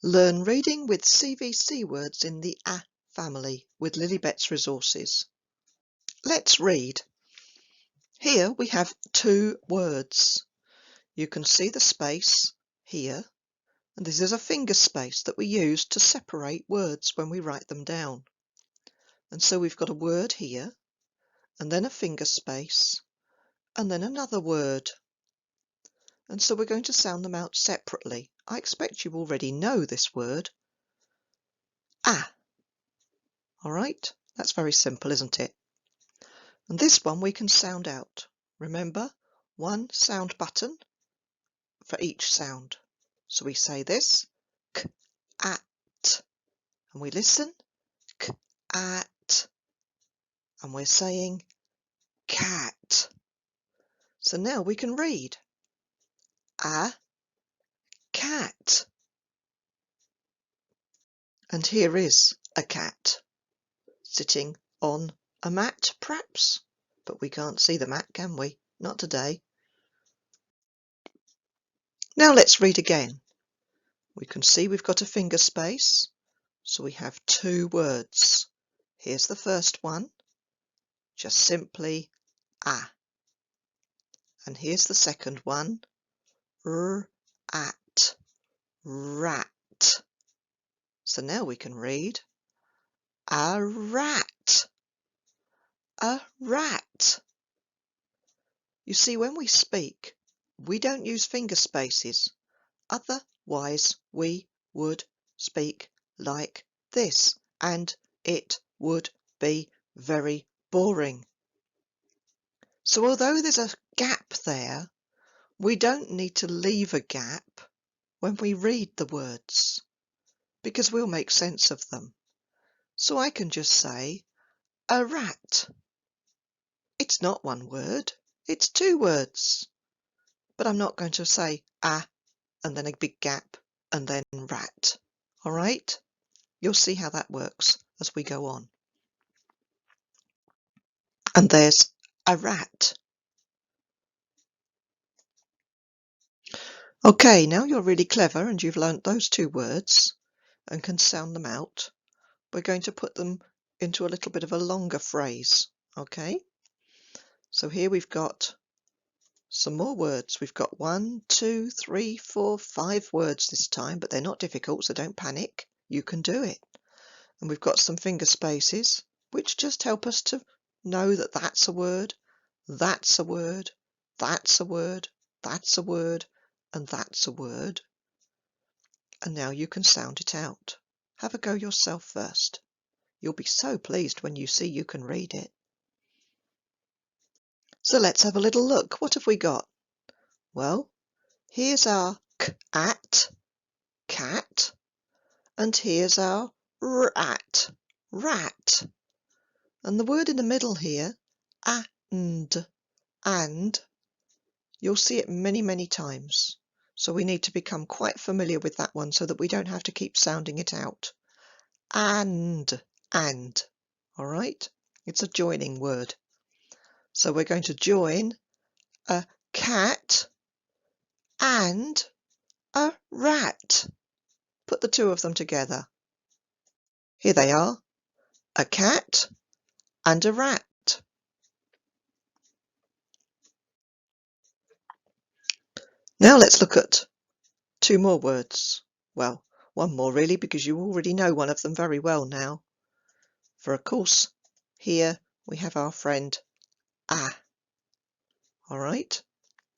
Learn reading with CVC words in the A family with Lilybet's resources. Let's read. Here we have two words. You can see the space here, and this is a finger space that we use to separate words when we write them down. And so we've got a word here, and then a finger space, and then another word. And so we're going to sound them out separately. I expect you already know this word. A. All right, that's very simple, isn't it? And this one we can sound out. Remember, one sound button for each sound. So we say this, k, at, and we listen, k, at, and we're saying cat. So now we can read, a cat. And here is a cat sitting on a mat, perhaps, but we can't see the mat, can we? Not today. Now let's read again. We can see we've got a finger space, so we have two words. Here's the first one, just simply a. And here's the second one, at, rat. So now we can read a rat, a rat. You see, when we speak, we don't use finger spaces. Otherwise, we would speak like this, and it would be very boring. So although there's a gap there, we don't need to leave a gap when we read the words, because we'll make sense of them. So I can just say, a rat. It's not one word, it's two words. But I'm not going to say a and then a big gap and then rat. All right? You'll see how that works as we go on. And there's a rat. Okay, now you're really clever and you've learnt those two words and can sound them out. We're going to put them into a little bit of a longer phrase. Okay? So here we've got some more words. We've got 1, 2, 3, 4, 5 words this time, but they're not difficult, so don't panic. You can do it. And we've got some finger spaces, which just help us to know that that's a word, that's a word, that's a word, that's a word, and that's a word. And now you can sound it out. Have a go yourself first. You'll be so pleased when you see you can read it. So let's have a little look. What have we got? Well, here's our at, cat, and here's our rat, rat. And the word in the middle here, and, you'll see it many, many times. So we need to become quite familiar with that one so that we don't have to keep sounding it out. And, all right? It's a joining word. So we're going to join a cat and a rat. Put the two of them together. Here they are, a cat and a rat. Now let's look at two more words. Well, one more really, because you already know one of them very well now. For of course, here we have our friend a. All right,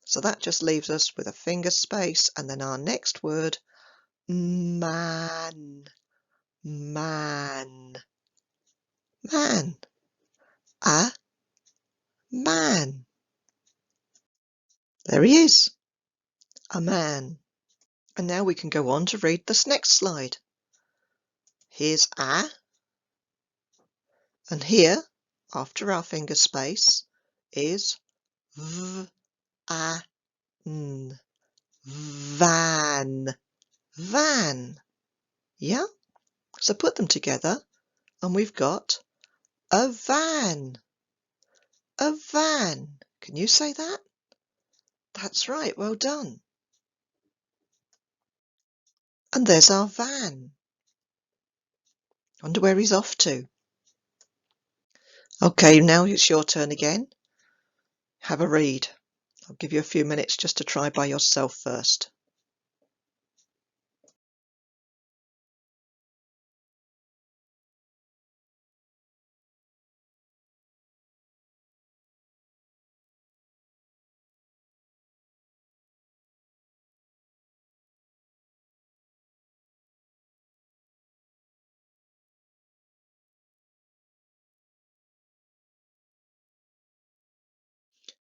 so that just leaves us with a finger space and then our next word, man, man, man, a man. There he is, a man. And now we can go on to read this next slide. Here's a, and here, after our finger space, is v-a-n, van, van. Yeah? So put them together and we've got a van, a van. Can you say that? That's right, well done. And there's our van. Wonder where he's off to. Okay, now it's your turn again. Have a read. I'll give you a few minutes just to try by yourself first.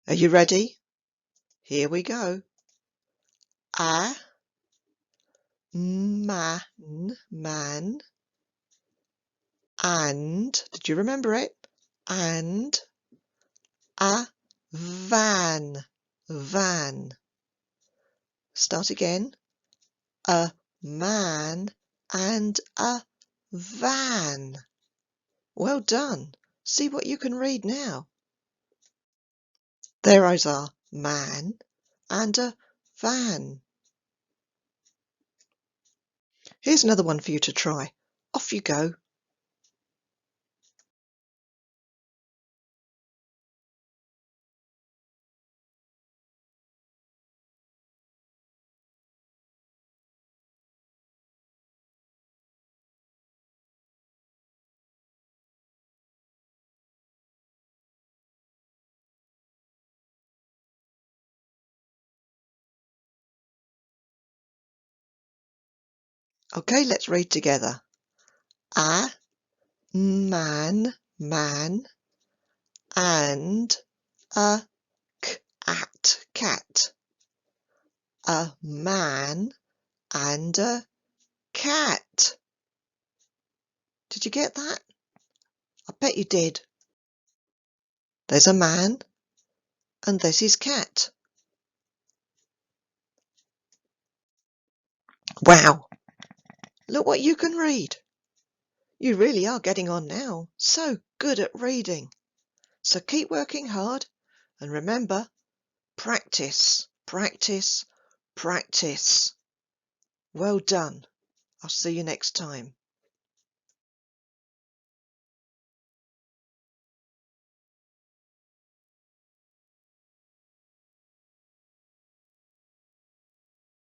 Are you ready? Here we go. A man, man, and, did you remember it? And a van, van. Start again. A man and a van. Well done. See what you can read now. There is our man and a van. Here's another one for you to try. Off you go. Okay, let's read together. A man, man, and a cat, cat. A man and a cat. Did you get that? I bet you did. There's a man and there's his cat. Wow, look what you can read. You really are getting on now. So good at reading. So keep working hard and remember, practice, practice, practice. Well done. I'll see you next time.